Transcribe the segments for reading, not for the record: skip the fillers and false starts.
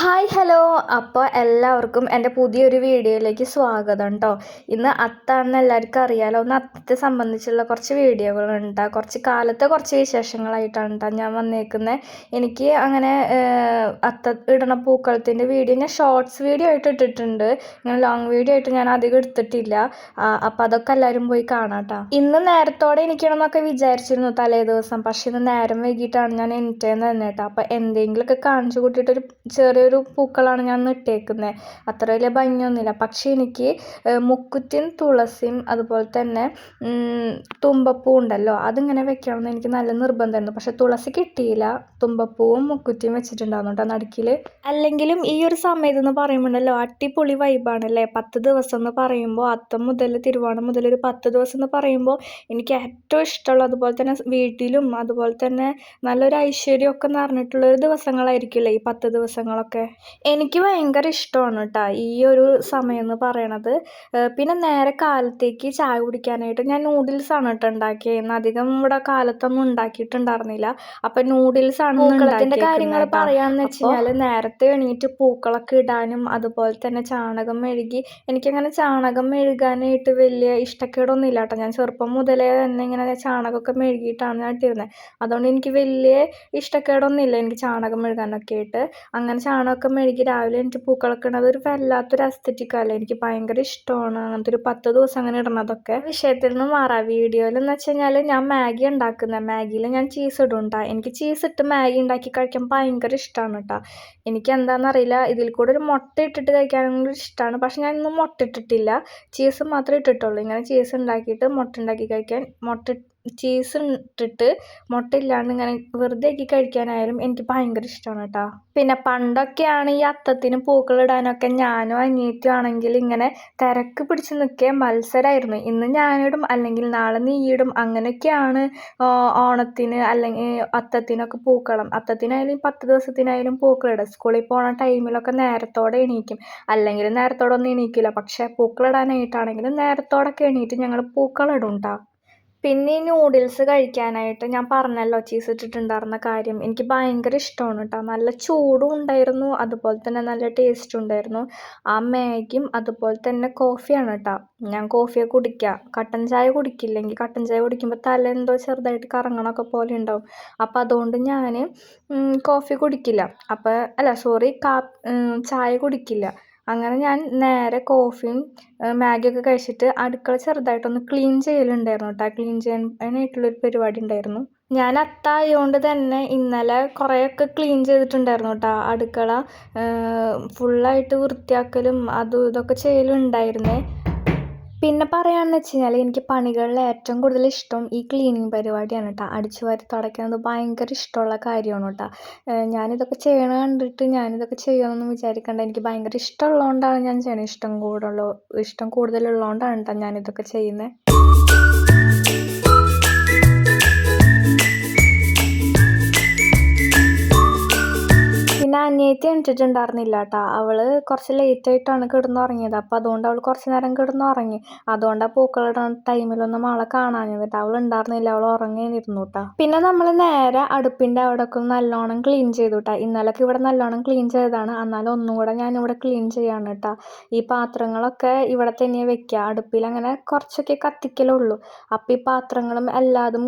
Hi hello. അപ്പോൾ എല്ലാവർക്കും എൻ്റെ പുതിയൊരു വീഡിയോയിലേക്ക് സ്വാഗതം കേട്ടോ. ഇന്ന് അത്താണെന്ന് എല്ലാവർക്കും അറിയാലോ. ഒന്ന് അത്തത്തെ സംബന്ധിച്ചുള്ള കുറച്ച് വീഡിയോകളുണ്ട്. കുറച്ച് കാലത്തെ കുറച്ച് വിശേഷങ്ങളായിട്ടാണ് കേട്ടോ ഞാൻ വന്നേക്കുന്നത്. എനിക്ക് അങ്ങനെ അത്ത ഇടണ പൂക്കളത്തിൻ്റെ വീഡിയോ ഞാൻ ഷോർട്സ് വീഡിയോ ആയിട്ട് ഇട്ടിട്ടുണ്ട്. ഇങ്ങനെ ലോങ് വീഡിയോ ആയിട്ട് ഞാൻ അധികം എടുത്തിട്ടില്ല. അപ്പോൾ അതൊക്കെ എല്ലാവരും പോയി കാണാം കേട്ടോ. ഇന്ന് നേരത്തോടെ എനിക്കണമെന്നൊക്കെ വിചാരിച്ചിരുന്നു തലേ ദിവസം. പക്ഷേ ഇന്ന് നേരം വൈകിട്ടാണ് ഞാൻ എനിറ്റേന്ന് തന്നെ കേട്ടോ. അപ്പോൾ എന്തെങ്കിലുമൊക്കെ കാണിച്ചു കൂട്ടിയിട്ടൊരു ചെറിയൊരു പൂക്കളാണ് ഞാൻ ഇട്ടേക്കുന്നത്. അത്ര വലിയ ഭംഗിയൊന്നുമില്ല. പക്ഷേ എനിക്ക് മുക്കുറ്റിയും തുളസിയും അതുപോലെ തന്നെ തുമ്പപ്പൂ ഉണ്ടല്ലോ, അതിങ്ങനെ വെക്കണമെന്ന് എനിക്ക് നല്ല നിർബന്ധമായിരുന്നു. പക്ഷെ തുളസി കിട്ടിയില്ല. തുമ്പപ്പൂവും മുക്കുറ്റിയും വെച്ചിട്ടുണ്ടായിരുന്നു കേട്ടോ നടുക്കിൽ. അല്ലെങ്കിലും ഈ ഒരു സമയത്ത് എന്ന് പറയുമ്പോണ്ടല്ലോ അടിപൊളി വൈബാണല്ലേ. 10 ദിവസം എന്ന് പറയുമ്പോൾ അത്തം മുതൽ തിരുവോണം മുതൽ ഒരു 10 ദിവസം എന്ന് പറയുമ്പോൾ എനിക്ക് ഏറ്റവും ഇഷ്ടമുള്ള, അതുപോലെ തന്നെ വീട്ടിലും അതുപോലെ തന്നെ നല്ലൊരു ഐശ്വര്യമൊക്കെ നിറഞ്ഞിട്ടുള്ളൊരു ദിവസങ്ങളായിരിക്കില്ലേ ഈ 10 ദിവസങ്ങളൊക്കെ. എനിക്ക് ഭയങ്കര ഇഷ്ടമാണ് കേട്ടോ ഈ ഒരു സമയം എന്ന് പറയണത്. പിന്നെ നേരെ കാലത്തേക്ക് ചായ കുടിക്കാനായിട്ട് ഞാൻ നൂഡിൽസാണ് കേട്ടോ ഉണ്ടാക്കിയത്. അധികം ഇവിടെ കാലത്തൊന്നും ഉണ്ടാക്കിയിട്ടുണ്ടായിരുന്നില്ല. അപ്പം നൂഡിൽസാണ് പൂക്കളത്തിൻ്റെ കാര്യങ്ങൾ പറയാമെന്ന് വെച്ച് കഴിഞ്ഞാൽ നേരത്തെ എണീറ്റ് പൂക്കളൊക്കെ ഇടാനും അതുപോലെ തന്നെ ചാണകം മെഴുകി, എനിക്കങ്ങനെ ചാണകം മെഴുകാനായിട്ട് വലിയ ഇഷ്ടക്കേടൊന്നും ഇല്ല കേട്ടോ. ഞാൻ ചെറുപ്പം മുതലേ തന്നെ ഇങ്ങനെ ചാണകമൊക്കെ മെഴുകിയിട്ടാണ് ഞാൻ ഇട്ടിരുന്നത്. അതുകൊണ്ട് എനിക്ക് വലിയ ഇഷ്ടക്കേടൊന്നും ഇല്ല എനിക്ക് ചാണകം മെഴുകാനൊക്കെ ആയിട്ട്. അങ്ങനെ ചാണകമൊക്കെ മെഴുകി രാവിലെ എനിക്ക് പൂക്കളൊക്കെ ഇടുന്നത് ഒരു വല്ലാത്തൊരു അസ്ഥറ്റിക്കല്ലേ. എനിക്ക് ഭയങ്കര ഇഷ്ടമാണ് അങ്ങനത്തെ ഒരു 10 ദിവസം അങ്ങനെ ഇടുന്നതൊക്കെ. വിഷയത്തിൽ നിന്ന് മാറാം. വീഡിയോയിൽ എന്ന് വെച്ച് കഴിഞ്ഞാൽ ഞാൻ മാഗി ഉണ്ടാക്കുന്നത്. മാഗിയിൽ ഞാൻ ചീസ് ഇടും കേട്ടോ. എനിക്ക് ചീസ് ഇട്ട് മാഗി ഉണ്ടാക്കി കഴിക്കാൻ ഭയങ്കര ഇഷ്ടമാണ് കേട്ടോ. എനിക്ക് എന്താണെന്നറിയില്ല, ഇതിൽ കൂടെ ഒരു മുട്ട ഇട്ടിട്ട് കഴിക്കാനും കൂടി ഇഷ്ടമാണ്. പക്ഷെ ഞാൻ ഇന്നും മുട്ട ഇട്ടിട്ടില്ല, ചീസ് മാത്രമേ ഇട്ടിട്ടുള്ളൂ. ഇങ്ങനെ ചീസ് ഉണ്ടാക്കിയിട്ട് മുട്ട ഉണ്ടാക്കി കഴിക്കാൻ, ചീസ് ഇട്ടിട്ട് മുട്ട ഇല്ലാണ്ട് ഇങ്ങനെ വെറുതെ ആക്കി കഴിക്കാനായാലും എനിക്ക് ഭയങ്കര ഇഷ്ടമാണ് കേട്ടോ. പിന്നെ പണ്ടൊക്കെയാണ് ഈ അത്തത്തിന് പൂക്കളിടാനൊക്കെ ഞാനും അനിയത്തിയും ആണെങ്കിൽ ഇങ്ങനെ തിരക്ക് പിടിച്ച് നിൽക്കുക മത്സരമായിരുന്നു. ഇന്ന് ഞാനിടും അല്ലെങ്കിൽ നാളെ നീയിടും, അങ്ങനെയൊക്കെയാണ് ഓണത്തിന് അല്ലെങ്കിൽ അത്തത്തിനൊക്കെ പൂക്കളം. അത്തത്തിനായാലും 10 ദിവസത്തിനായാലും പൂക്കളിടും. സ്കൂളിൽ പോണ ടൈമിലൊക്കെ നേരത്തോടെ എണീക്കും, അല്ലെങ്കിൽ നേരത്തോടെ ഒന്നും എണീക്കില്ല. പക്ഷേ പൂക്കളിടാനായിട്ടാണെങ്കിലും നേരത്തോടൊക്കെ എണീറ്റ് ഞങ്ങൾ പൂക്കളിടും കേട്ടോ. പിന്നെ ഈ നൂഡിൽസ് കഴിക്കാനായിട്ട് ഞാൻ പറഞ്ഞല്ലോ ചീസ് ഇട്ടിട്ടുണ്ടായിരുന്ന കാര്യം, എനിക്ക് ഭയങ്കര ഇഷ്ടമാണ് കേട്ടോ. നല്ല ചൂടും ഉണ്ടായിരുന്നു, അതുപോലെ തന്നെ നല്ല ടേസ്റ്റും ഉണ്ടായിരുന്നു. ആ മാഗിയും അതുപോലെ തന്നെ കോഫിയാണ് കേട്ടോ. ഞാൻ കോഫിയൊക്കെ കുടിക്കുക, കട്ടൻ ചായ കുടിക്കില്ലെങ്കിൽ കട്ടൻ ചായ കുടിക്കുമ്പോൾ തല എന്തോ ചെറുതായിട്ട് കറങ്ങണമൊക്കെ പോലെ ഉണ്ടാവും. അപ്പോൾ അതുകൊണ്ട് ഞാൻ കോഫി കുടിക്കില്ല. അപ്പോൾ അല്ല സോറി, ചായ കുടിക്കില്ല. അങ്ങനെ ഞാൻ നേരെ കോഫിയും മാഗിയൊക്കെ കഴിച്ചിട്ട് അടുക്കള ചെറുതായിട്ടൊന്ന് ക്ലീൻ ചെയ്യലുണ്ടായിരുന്നു കേട്ടോ. ക്ലീൻ ചെയ്യാനായിട്ടുള്ളൊരു പരിപാടി ഉണ്ടായിരുന്നു. ഞാൻ അത്തായതുകൊണ്ട് തന്നെ ഇന്നലെ കുറേയൊക്കെ ക്ലീൻ ചെയ്തിട്ടുണ്ടായിരുന്നു കേട്ടോ. അടുക്കള ഫുള്ളായിട്ട് വൃത്തിയാക്കലും അതും ഇതൊക്കെ ചെയ്യലുണ്ടായിരുന്നേ. പിന്നെ പറയാമെന്ന് വെച്ച് കഴിഞ്ഞാൽ എനിക്ക് പണികളിൽ ഏറ്റവും കൂടുതൽ ഇഷ്ടം ഈ ക്ലീനിങ് പരിപാടിയാണ് കേട്ടോ. അടിച്ചു വാരി തുടയ്ക്കുന്നത് ഭയങ്കര ഇഷ്ടമുള്ള കാര്യമാണ് കേട്ടോ. ഞാനിതൊക്കെ ചെയ്യണ കണ്ടിട്ട് ഞാനിതൊക്കെ ചെയ്യുമെന്നൊന്നും വിചാരിക്കേണ്ട. എനിക്ക് ഭയങ്കര ഇഷ്ടമുള്ളതുകൊണ്ടാണ് ഞാൻ ചെയ്യണത്. ഇഷ്ടം കൂടുതലുള്ളതുകൊണ്ടാണ് കേട്ടോ ഞാനിതൊക്കെ ചെയ്യുന്നത്. പിന്നെ അനിയത്തി എണീറ്റിട്ടുണ്ടായിരുന്നില്ല കേട്ടോ. അവൾ കുറച്ച് ലേറ്റായിട്ടാണ് കിടന്നുറങ്ങിയത്. അപ്പോൾ അതുകൊണ്ട് അവൾ കുറച്ച് നേരം കിടന്നുറങ്ങി. അതുകൊണ്ടാണ് പൂക്കളിടുന്ന ടൈമിലൊന്നും അവളെ കാണാഞ്ഞത് കേട്ടോ. അവൾ ഉണ്ടായിരുന്നില്ല, അവൾ ഉറങ്ങിയിരുന്നു കേട്ടോ. പിന്നെ നമ്മൾ നേരെ അടുപ്പിൻ്റെ അവിടെയൊക്കെ നല്ലോണം ക്ലീൻ ചെയ്തു കേട്ടോ. ഇന്നലൊക്കെ ഇവിടെ നല്ലോണം ക്ലീൻ ചെയ്തതാണ്, എന്നാലും ഒന്നും കൂടെ ഞാനിവിടെ ക്ലീൻ ചെയ്യാണ് കേട്ടോ. ഈ പാത്രങ്ങളൊക്കെ ഇവിടെ തന്നെ വെക്കുക. അടുപ്പിൽ അങ്ങനെ കുറച്ചൊക്കെ കത്തിക്കലുള്ളൂ. അപ്പോൾ ഈ പാത്രങ്ങളും എല്ലാതും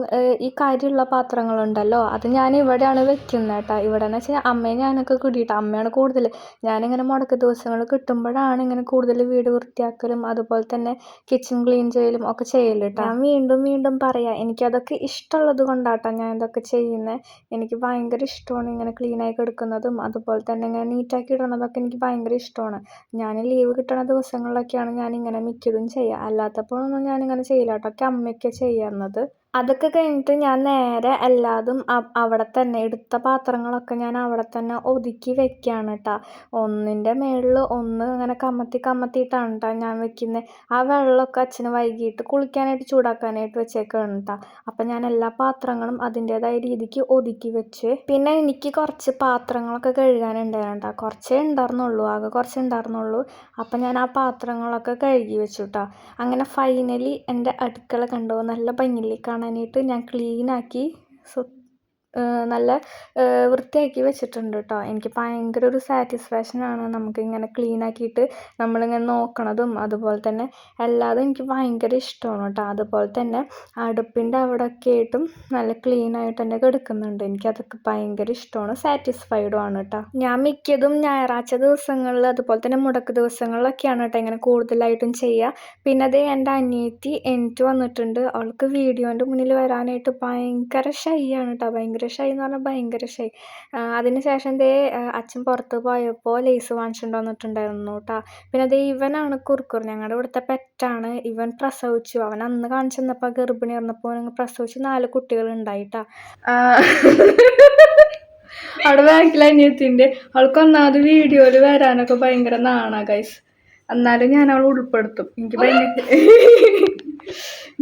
ഈ കരിയുള്ള പാത്രങ്ങളുണ്ടല്ലോ, അത് ഞാൻ ഇവിടെയാണ് വെക്കുന്നത് കേട്ടോ. ഇവിടെ എന്ന് വെച്ചാൽ അമ്മയും ഞാനൊക്കെ കൂടിയിട്ട് അമ്മയാണ് കൂടുതൽ. ഞാനിങ്ങനെ മുടക്ക് ദിവസങ്ങൾ കിട്ടുമ്പോഴാണ് ഇങ്ങനെ കൂടുതൽ വീട് വൃത്തിയാക്കലും അതുപോലെ തന്നെ കിച്ചൺ ക്ലീൻ ചെയ്യലും ഒക്കെ ചെയ്യല് കേട്ടോ. ഞാൻ വീണ്ടും വീണ്ടും പറയാം, എനിക്കതൊക്കെ ഇഷ്ടമുള്ളത് കൊണ്ടാട്ടോ ഞാൻ ഇതൊക്കെ ചെയ്യുന്നത്. എനിക്ക് ഭയങ്കര ഇഷ്ടമാണ് ഇങ്ങനെ ക്ലീനായി കിടക്കുന്നതും അതുപോലെ തന്നെ ഇങ്ങനെ നീറ്റാക്കി ഇടുന്നതൊക്കെ എനിക്ക് ഭയങ്കര ഇഷ്ടമാണ്. ഞാൻ ലീവ് കിട്ടുന്ന ദിവസങ്ങളിലൊക്കെയാണ് ഞാനിങ്ങനെ മിക്കതും ചെയ്യുക. അല്ലാത്തപ്പോഴൊന്നും ഞാനിങ്ങനെ ചെയ്യില്ല കേട്ടോ. ഒക്കെ അമ്മയൊക്കെ ചെയ്യുന്നത്. അതൊക്കെ കഴിഞ്ഞിട്ട് ഞാൻ നേരെ എല്ലാതും അവിടെ തന്നെ എടുത്ത പാത്രങ്ങളൊക്കെ ഞാൻ അവിടെ തന്നെ ഒതുക്കി വെക്കുകയാണ് കേട്ടോ. ഒന്നിൻ്റെ മുകളിൽ ഒന്ന് അങ്ങനെ കമത്തിയിട്ടാണ് കേട്ടോ ഞാൻ വെക്കുന്നത്. ആ വെള്ളമൊക്കെ അച്ഛന് വൈകിട്ട് കുളിക്കാനായിട്ട് ചൂടാക്കാനായിട്ട് വെച്ചേക്കാണ് കേട്ടോ. അപ്പം ഞാൻ എല്ലാ പാത്രങ്ങളും അതിൻ്റേതായ രീതിക്ക് ഒതുക്കി വെച്ച്. പിന്നെ എനിക്ക് കുറച്ച് പാത്രങ്ങളൊക്കെ കഴുകാനുണ്ടായിരുന്നു കേട്ടോ. കുറച്ചേ ഉണ്ടായിരുന്നുള്ളൂ, ആകെ കുറച്ചേ ഉണ്ടായിരുന്നുള്ളൂ. അപ്പം ഞാൻ ആ പാത്രങ്ങളൊക്കെ കഴുകി വെച്ചു കേട്ടോ. അങ്ങനെ ഫൈനലി എൻ്റെ അടുക്കള കണ്ടോ നല്ല ഭംഗിയിൽ കാണാനായിട്ട് ഞാൻ ക്ലീനാക്കി നല്ല വൃത്തിയാക്കി വെച്ചിട്ടുണ്ട് കേട്ടോ. എനിക്ക് ഭയങ്കര ഒരു സാറ്റിസ്ഫാക്ഷനാണ് നമുക്കിങ്ങനെ ക്ലീൻ ആക്കിയിട്ട് നമ്മളിങ്ങനെ നോക്കണതും. അതുപോലെ തന്നെ എല്ലാതും എനിക്ക് ഭയങ്കര ഇഷ്ടമാണ് കേട്ടോ. അതുപോലെ തന്നെ അടുപ്പിൻ്റെ അവിടെയൊക്കെ ആയിട്ടും നല്ല ക്ലീൻ ആയിട്ട് തന്നെ കിടക്കുന്നുണ്ട്. എനിക്കതൊക്കെ ഭയങ്കര ഇഷ്ടമാണ്, സാറ്റിസ്ഫൈഡും ആണ് കേട്ടോ. ഞാൻ മിക്കതും ഞായറാഴ്ച ദിവസങ്ങളിൽ അതുപോലെ തന്നെ മുടക്ക് ദിവസങ്ങളിലൊക്കെയാണ് കേട്ടോ ഇങ്ങനെ കൂടുതലായിട്ടും ചെയ്യുക. പിന്നെ അത് എൻ്റെ അനിയത്തി എനിക്ക് വന്നിട്ടുണ്ട്. അവൾക്ക് വീഡിയോൻ്റെ മുന്നിൽ വരാനായിട്ട് ഭയങ്കര ഷൈ ആണ് കേട്ടോ. ഭയങ്കര ഷൈ എന്ന് പറഞ്ഞാൽ ഭയങ്കര ഷൈ. അതിന് ശേഷം അച്ഛൻ പുറത്ത് പോയപ്പോൾ ലേസ് വാങ്ങിച്ചുകൊണ്ട് വന്നിട്ടുണ്ടായിരുന്നു കേട്ടോ. പിന്നെ ഇവനാണ് കുർക്കുർ, ഞങ്ങളുടെ ഇവിടുത്തെ പെറ്റാണ്. ഇവൻ പ്രസവിച്ചു. അവൻ അന്ന് കാണിച്ചു തന്നപ്പോൾ ഗർഭിണി ആയിരുന്നപ്പോൾ പ്രസവിച്ച് 4 കുട്ടികളുണ്ടായിട്ടാ. അവിടെ ബാക്കിൽ അനിയത്തിൻ്റെ അവൾക്ക് ഒന്നാമത് വീഡിയോയിൽ വരാനൊക്കെ ഭയങ്കര നാണാ ഗൈസ്. എന്നാലും ഞാൻ അവൾ ഉൾപ്പെടുത്തും. എനിക്ക് ഭയങ്കര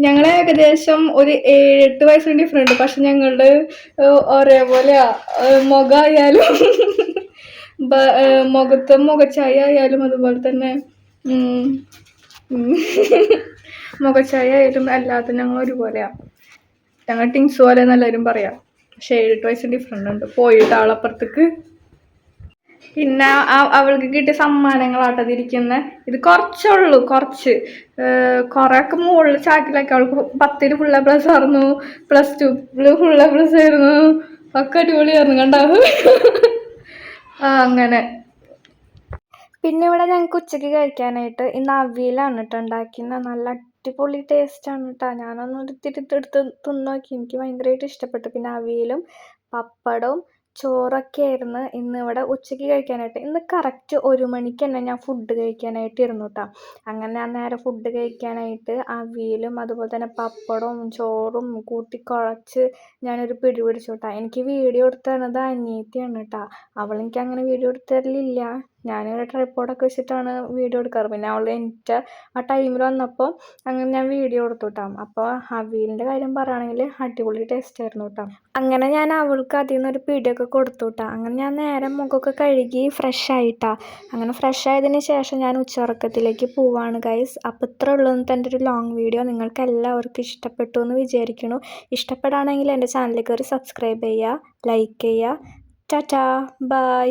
ഞങ്ങൾ ഏകദേശം ഒരു 7-8 വയസ്സിന് ഡിഫറെൻറ്റ്. പക്ഷെ ഞങ്ങളുടെ ഒരേപോലെയാ. മുഖമായാലും മുഖത്തെ മുഖച്ചായ ആയാലും അതുപോലെ തന്നെ മുഖച്ചായ ആയാലും എല്ലാത്തും ഞങ്ങൾ ഒരുപോലെയാണ്. ഞങ്ങൾ ടിങ്സ് പോലെ എന്നെല്ലാവരും പറയാം. പക്ഷെ 7-8 വയസ്സിന് ഡിഫറെൻ്റ് ഉണ്ട്. പോയിട്ട് ആളപ്പുറത്തേക്ക്. പിന്നെ അവൾക്ക് കിട്ടിയ സമ്മാനങ്ങളാട്ടതിരിക്കുന്ന ഇത് കുറച്ചുള്ളൂ, കുറച്ച് കുറേയൊക്കെ മുകളിൽ ചാക്കിലൊക്കെ. അവൾക്ക് 10ൽ ഫുൾ എ പ്ലസ് ആയിരുന്നു, +2 ഫുൾ എ പ്ലസ് ആയിരുന്നു, ഒക്കെ അടിപൊളിയായിരുന്നു കണ്ടാവ്. അങ്ങനെ പിന്നെ ഇവിടെ ഞങ്ങൾക്ക് ഉച്ചയ്ക്ക് കഴിക്കാനായിട്ട് ഇന്ന് അവിയലാണ് കേട്ടോ ഉണ്ടാക്കിയത്. നല്ല അടിപൊളി ടേസ്റ്റാണ് കേട്ടോ. ഞാനൊന്ന് എടുത്ത് തിന്നോക്കി, എനിക്ക് ഭയങ്കരമായിട്ട് ഇഷ്ടപ്പെട്ടു. പിന്നെ അവിയലും പപ്പടവും ചോറൊക്കെ ആയിരുന്നു ഇന്ന് ഇവിടെ ഉച്ചയ്ക്ക് കഴിക്കാനായിട്ട്. ഇന്ന് കറക്റ്റ് 1 മണിക്ക് തന്നെ ഞാൻ ഫുഡ് കഴിക്കാനായിട്ട് ഇരുന്നു കേട്ടോ. അങ്ങനെ ഞാൻ നേരെ ഫുഡ് കഴിക്കാനായിട്ട് അവിയലും അതുപോലെ തന്നെ പപ്പടവും ചോറും കൂട്ടി കുഴച്ച് ഞാനൊരു പിടി പിടിച്ചു കേട്ടോ. എനിക്ക് വീഡിയോ എടുത്ത് തന്നത് അനിയത്തിയാണ് കേട്ടോ. അവളെനിക്ക് അങ്ങനെ വീഡിയോ എടുത്ത് തരലില്ല. ഞാനിവിടെ ട്രൈപ്പോഡൊക്കെ വെച്ചിട്ടാണ് വീഡിയോ എടുക്കാറ്. പിന്നെ അവൾ എനിക്ക് ആ ടൈമിൽ വന്നപ്പോൾ അങ്ങനെ ഞാൻ വീഡിയോ എടുത്തു കേട്ടോ. അപ്പോൾ അവിയലിൻ്റെ കാര്യം പറയുകയാണെങ്കിൽ അടിപൊളി ടേസ്റ്റ് ആയിരുന്നു കേട്ടോ. അങ്ങനെ ഞാൻ അവൾക്ക് അതിൽ നിന്നൊരു പിടിയൊക്കെ കൊടുത്തു കേട്ടോ. അങ്ങനെ ഞാൻ നേരെ മുഖമൊക്കെ കഴുകി ഫ്രഷ് ആയിട്ടാ. അങ്ങനെ ഫ്രഷ് ആയതിന് ശേഷം ഞാൻ ഉച്ചയുറക്കത്തിലേക്ക് പോവാണ് ഗൈസ്. അപ്പോൾ ഇത്ര ഉള്ളൂ ഇന്നത്തെ എൻ്റെ ഒരു ലോങ് വീഡിയോ. നിങ്ങൾക്ക് എല്ലാവർക്കും ഇഷ്ടപ്പെട്ടു എന്ന് വിചാരിക്കുന്നു. ഇഷ്ടപ്പെടുകയാണെങ്കിൽ എൻ്റെ ചാനലിൽ കയറി സബ്സ്ക്രൈബ് ചെയ്യുക, ലൈക്ക് ചെയ്യുക. ടാറ്റാ, ബൈ.